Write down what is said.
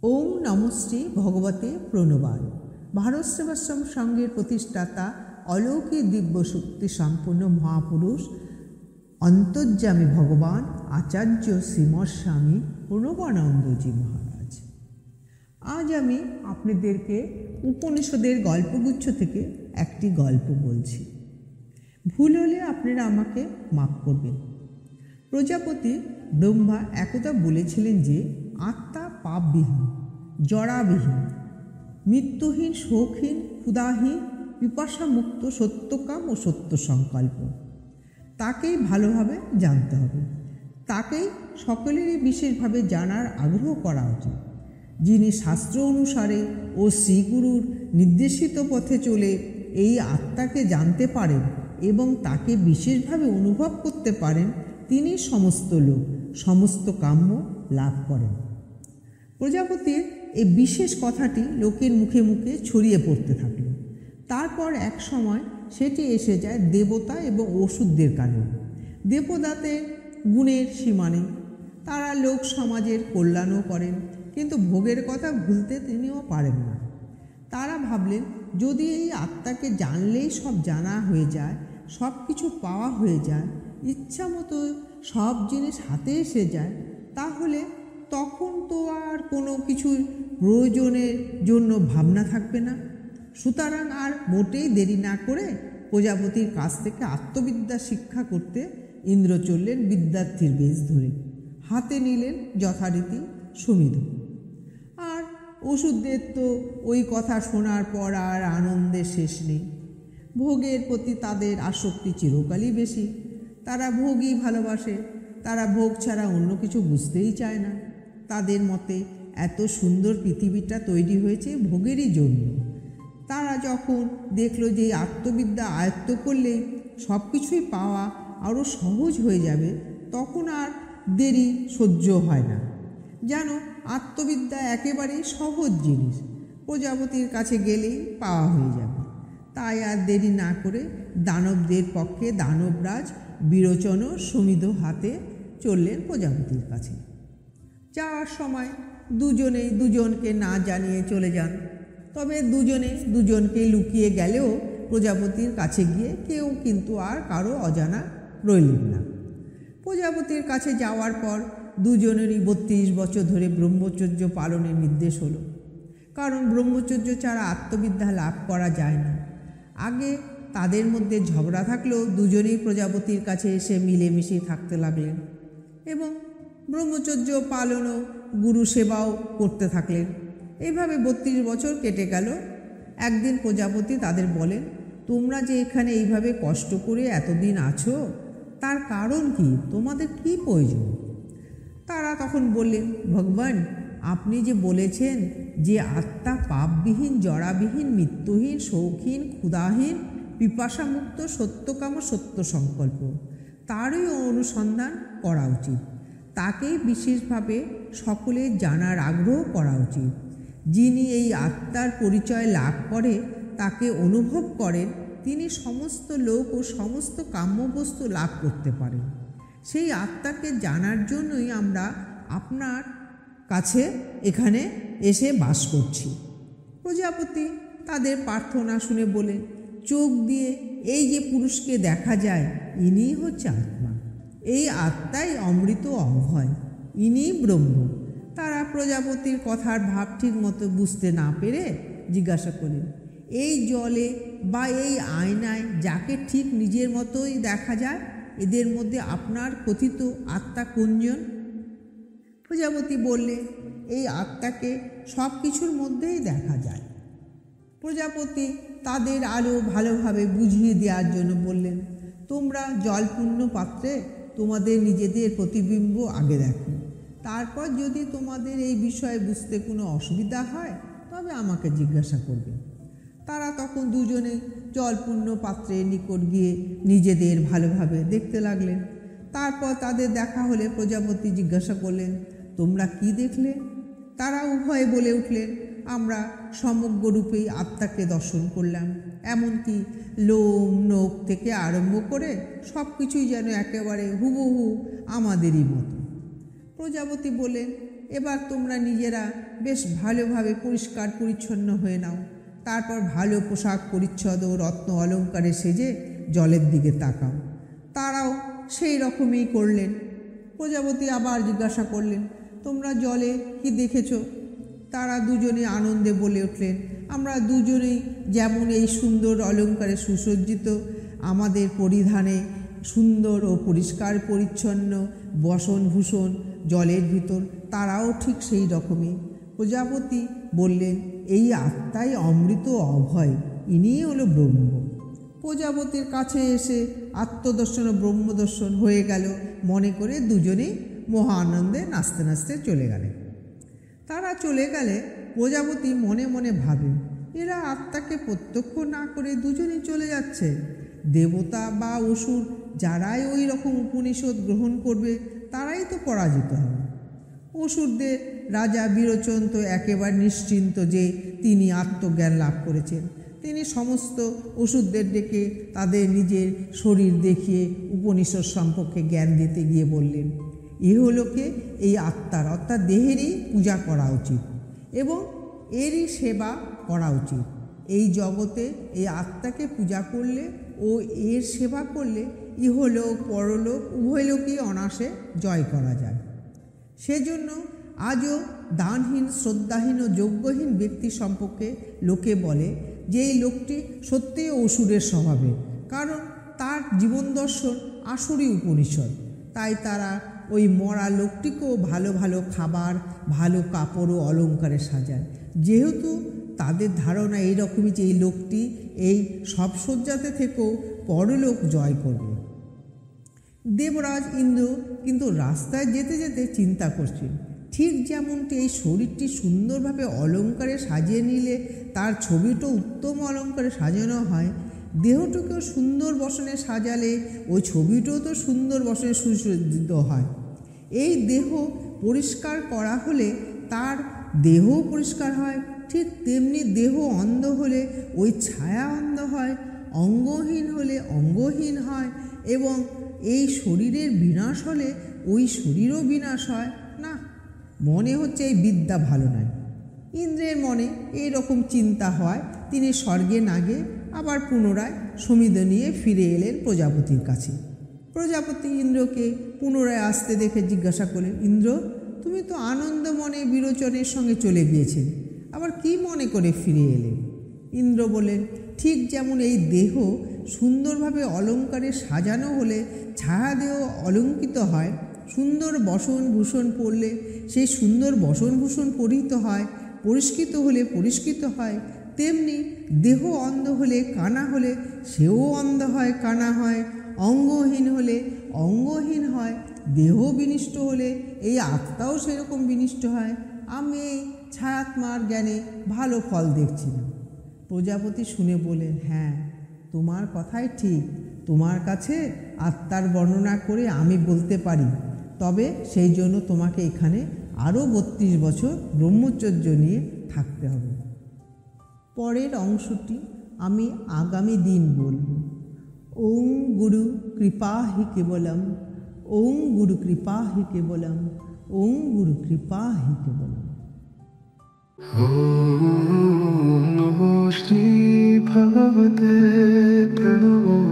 ওম নমশ্রী ভগবতে প্রণবায়। ভারত সেবাশ্রম সংঘের প্রতিষ্ঠাতা অলৌকিক দিব্য শক্তি সম্পূর্ণ মহাপুরুষ অন্তর্যামী ভগবান আচার্য শ্রীমৎ স্বামী প্রণবানন্দজি মহারাজ। আজ আমি আপনাদেরকে উপনিষদের গল্পগুচ্ছ থেকে একটি গল্প বলছি। ভুল হলে আপনারা আমাকে মাফ করবেন। প্রজাপতি ব্রহ্মা একদা বলেছিলেন যে আত্মা পাপবিহীন, জড়াবিহীন, মৃত্যুহীন, শোকহীন, ক্ষুধাহীন, পিপাসামুক্ত, সত্যকাম ও সত্য সংকল্প। তাকেই ভালোভাবে জানতে হবে, তাকেই সকলেরই বিশেষভাবে জানার আগ্রহ করা উচিত। যিনি শাস্ত্র অনুসারে ও শ্রীগুরুর নির্দেশিত পথে চলে এই আত্মাকে জানতে পারেন এবং তাকে বিশেষভাবে অনুভব করতে পারেন, তিনি সমস্ত লোক, সমস্ত কাম্য লাভ করেন। প্রজাপতির এই বিশেষ কথাটি লোকের মুখে মুখে ছড়িয়ে পড়তে থাকল। তারপর এক সময় সেটি এসে যায় দেবতা এবং অসুরদের কানে। দেবতাদের গুণের সীমা নেই, তারা লোক সমাজের কল্যাণও করেন, কিন্তু ভোগের কথা ভুলতে তিনিও পারেন না। তারা ভাবলেন, যদি এই আত্মাকে জানলেই সব জানা হয়ে যায়, সব কিছু পাওয়া হয়ে যায়, ইচ্ছা মতো সব জিনিস হাতে এসে যায়, তাহলে তখন তো আর কোনো কিছুর প্রয়োজনের জন্য ভাবনা থাকবে না। সুতরাং আর মোটেই দেরি না করে প্রজাপতির কাছ থেকে আত্মবিদ্যা শিক্ষা করতে ইন্দ্র চললেন বিদ্যার্থীর বেশ ধরে। হাতে নিলেন যথারীতি সুমিধ। আর ওষুধদের তো ওই কথা শোনার পর আর আনন্দের শেষ নেই। ভোগের প্রতি তাদের আসক্তি চিরকালই বেশি। তারা ভোগই ভালোবাসে, তারা ভোগ ছাড়া অন্য কিছু বুঝতেই চায় না। তাদের মতে এত সুন্দর পৃথিবীটা তৈরি হয়েছে ভোগেরই জন্য। তারা যখন দেখল যে আত্মবিদ্যা আয়ত্ত করলেই সব কিছুই পাওয়া আরও সহজ হয়ে যাবে, তখন আর দেরি সহ্য হয় না। যেন আত্মবিদ্যা একেবারেই সহজ জিনিস, প্রজাপতির কাছে গেলেই পাওয়া হয়ে যাবে। তাই আর দেরি না করে দানবদের পক্ষে দানবরাজ বিরোচন সুমিধ হাতে চললেন প্রজাপতির কাছে। যাওয়ার সময় দুজনেই দুজনকে না জানিয়ে চলে যান। তবে দুজনে দুজনকে লুকিয়ে গেলেও প্রজাপতির কাছে গিয়ে কেউ কিন্তু আর কারো অজানা রইলেন না। প্রজাপতির কাছে যাওয়ার পর দুজনেরই 32 বছর ধরে ব্রহ্মচর্য পালনের নির্দেশ হলো। কারণ ব্রহ্মচর্য ছাড়া আত্মবিদ্যা লাভ করা যায় না। আগে তাদের মধ্যে ঝগড়া থাকলেও দুজনেই প্রজাপতির কাছে এসে মিলেমিশে থাকতে লাগলেন এবং ব্রহ্মচর্য পালন ও গুরু সেবাও করতে থাকলেন। এইভাবে 32 বছর কেটে গেল। একদিন প্রজাপতি তাদের বলেন, তোমরা যে এখানে এইভাবে কষ্ট করে এতদিন আছো, তার কারণ কি? তোমাদের কি প্রয়োজন? তারা তখন বললেন, ভগবান, আপনি যে বলেছেন যে আত্মা পাপবিহীন, জড়াবিহীন, মৃত্যুহীন, শৌকহীন, ক্ষুধাহীন, পিপাসামুক্ত, সত্যকাম, সত্য সংকল্প, তারই অনুসন্ধান করা উচিত। তাকেই বিশেষভাবে সকলের জানার আগ্রহ করা উচিত। যিনি এই আত্মার পরিচয় লাভ করে, তাকে অনুভব করেন, তিনি সমস্ত লোক ও সমস্ত কাম্যবস্তু লাভ করতে পারেন। সেই আত্মাকে জানার জন্যই আমরা আপনার কাছে এখানে এসে বাস করছি। প্রজাপতি তাদের প্রার্থনা শুনে বলেন, চোখ দিয়ে এই যে পুরুষকে দেখা যায়, ইনিই হচ্ছে আত্মা। এই আত্মাই অমৃত অভয়, ইনিই ব্রহ্ম। তারা প্রজাপতির কথার ভাব ঠিক মতো বুঝতে না পেরে জিজ্ঞাসা করলেন, এই জলে বা এই আয়নায় যাকে ঠিক নিজের মতোই দেখা যায়, এদের মধ্যে আপনার কথিত আত্মা কোনজন? প্রজাপতি বললে, এই আত্মাকে সব কিছুর মধ্যেই দেখা যায়। প্রজাপতি তাদের আরও ভালোভাবে বুঝিয়ে দেওয়ার জন্য বললেন, তোমরা জলপূর্ণ পাত্রে তোমাদের নিজেদের প্রতিবিম্ব আগে দেখো, তারপর যদি তোমাদের এই বিষয়ে বুঝতে কোনো অসুবিধা হয় তবে আমাকে জিজ্ঞাসা করবে। তারা তখন দুজনে জলপূর্ণ পাত্রের নিকট গিয়ে নিজেদের ভালোভাবে দেখতে লাগলেন। তারপর তাদের দেখা হলে প্রজাপতি জিজ্ঞাসা করলেন, তোমরা কি দেখলে? তারা উভয়ে বলে উঠলেন, আমরা সমগ্র রূপেই আত্মাকে দর্শন করলাম। এমনকি লোম নখ থেকে আরম্ভ করে সব কিছুই যেন একেবারে হুবহু আমাদেরই মতো। প্রজাপতি বলেন, এবার তোমরা নিজেরা বেশ ভালোভাবে পরিষ্কার পরিচ্ছন্ন হয়ে নাও। তারপর ভালো পোশাক পরিচ্ছদ ও রত্ন অলঙ্কারে সেজে জলের দিকে তাকাও। তারাও সেই রকমই করলেন। প্রজাপতি আবার জিজ্ঞাসা করলেন, তোমরা জলে কি দেখেছ? তারা দুজনে আনন্দে বলে উঠলেন, আমরা দুজনেই যেমন এই সুন্দর অলঙ্কারে সুসজ্জিত, আমাদের পরিধানে সুন্দর ও পরিষ্কার পরিচ্ছন্ন বসনভূষণ জলের ভিতর, তারাও ঠিক সেই রকমই। প্রজাপতি বললেন, এই আত্মাই অমৃত অভয়, ইনিই হলো ব্রহ্ম। প্রজাপতির কাছে এসে আত্মদর্শন ও ব্রহ্মদর্শন হয়ে গেল মনে করে দুজনেই মহা আনন্দে নাচতে নাচতে চলে গেলেন। তারা চলে গেলে প্রজাপতি মনে মনে ভাবে, এরা আত্মাকে প্রত্যক্ষ না করে দুজনেই চলে যাচ্ছে। দেবতা বা অসুর যারাই ওই রকম উপনিষদ গ্রহণ করবে তারাই তো পরাজিত হবে। অসুরদের রাজা বিরোচন তো একেবারে নিশ্চিন্ত যে তিনি আত্মজ্ঞান লাভ করেছেন। তিনি সমস্ত অসুরদের ডেকে তাদের নিজের শরীর দেখিয়ে উপনিষদ সম্পর্কে জ্ঞান দিতে গিয়ে বললেন, ইহলোকে এই আত্মার অর্থাৎ দেহেরই পূজা করা উচিত এবং এরই সেবা করা উচিত। এই জগতে এই আত্মাকে পূজা করলে ও এর সেবা করলে ইহলোক পরলোক উভয় লোকই অনায়াসে জয় করা যায়। সেজন্য আজও দানহীন, শ্রদ্ধাহীন ও যোগ্যহীন ব্যক্তি সম্পর্কে লোকে বলে যে এই লোকটি সত্যিই অসুরের স্বভাবের, কারণ তার জীবন দর্শন আসুরি উপনিষদ। তাই তারা ওই মরা লোকটিকেও ভালো ভালো খাবার, ভালো কাপড় ও অলঙ্কারে সাজায়, যেহেতু তাদের ধারণা এইরকমই যে এই লোকটি এই সব সজ্জাতে থেকেও পরলোক জয় করবে। দেবরাজ ইন্দ্র কিন্তু রাস্তায় যেতে যেতে চিন্তা করছেন, ঠিক যেমনটি এই শরীরটি সুন্দরভাবে অলঙ্কারে সাজিয়ে নিলে তার ছবিটা উত্তম অলঙ্কারে সাজানো হয়, দেহটাকেও সুন্দর বসনে সাজালে ওই ছবিটাও তো সুন্দর বসনে সুসজ্জিত হয়। এই দেহ পরিষ্কার করা হলে তার দেহও পরিষ্কার হয়, ঠিক তেমনি দেহ অন্ধ হলে ওই ছায়া অন্ধ হয়, অঙ্গহীন হলে অঙ্গহীন হয় এবং এই শরীরের বিনাশ হলে ওই শরীরও বিনাশ হয় না। মনে হচ্ছে এই বিদ্যা ভালো নয়। ইন্দ্রের মনে এই রকম চিন্তা হয়। তিনি স্বর্গে না গিয়ে আবার পুনরায় সমিধ নিয়ে ফিরে এলেন প্রজাপতির কাছে। প্রজাপতি ইন্দ্রকে পুনরায় আসতে দেখে জিজ্ঞাসা করলেন, ইন্দ্র, তুমি তো আনন্দ মনে বিরোচনের সঙ্গে চলে গিয়েছেন, আবার কি মনে করে ফিরে এলেন? ইন্দ্র বলেন, ঠিক যেমন এই দেহ সুন্দরভাবে অলঙ্কারে সাজানো হলে ছায়া দেহ অলঙ্কিত হয়, সুন্দর বসনভূষণ পরলে সেই সুন্দর বসনভূষণ পরিহিত হয়, পরিষ্কৃত হলে পরিষ্কৃত হয়, তেমনি দেহ অন্ধ হলে কানা হলে সেও অন্ধ হয়, কানা হয়, অঙ্গহীন হলে অঙ্গহীন হয়, দেহ বিনিষ্ট হলে এই আত্মাও সেরকম বিনিষ্ট হয়। আমি এই ছায়াত্মার জ্ঞানে ভালো ফল দেখছি না। প্রজাপতি শুনে বলেন, হ্যাঁ, তোমার কথাই ঠিক। তোমার কাছে আত্মার বর্ণনা করে আমি বলতে পারি, তবে সেই জন্য তোমাকে এখানে আরও 32 বছর ব্রহ্মচর্য নিয়ে থাকতে হবে। পরের অংশটি আমি আগামী দিন বলব। ওং গুরু কৃপা হি কেবলম, ওং গুরু কৃপা হি কেবলম, ওং গুরু কৃপা হি কেবলম। ওম নমঃ শ্রী ভগবতে প্রণব।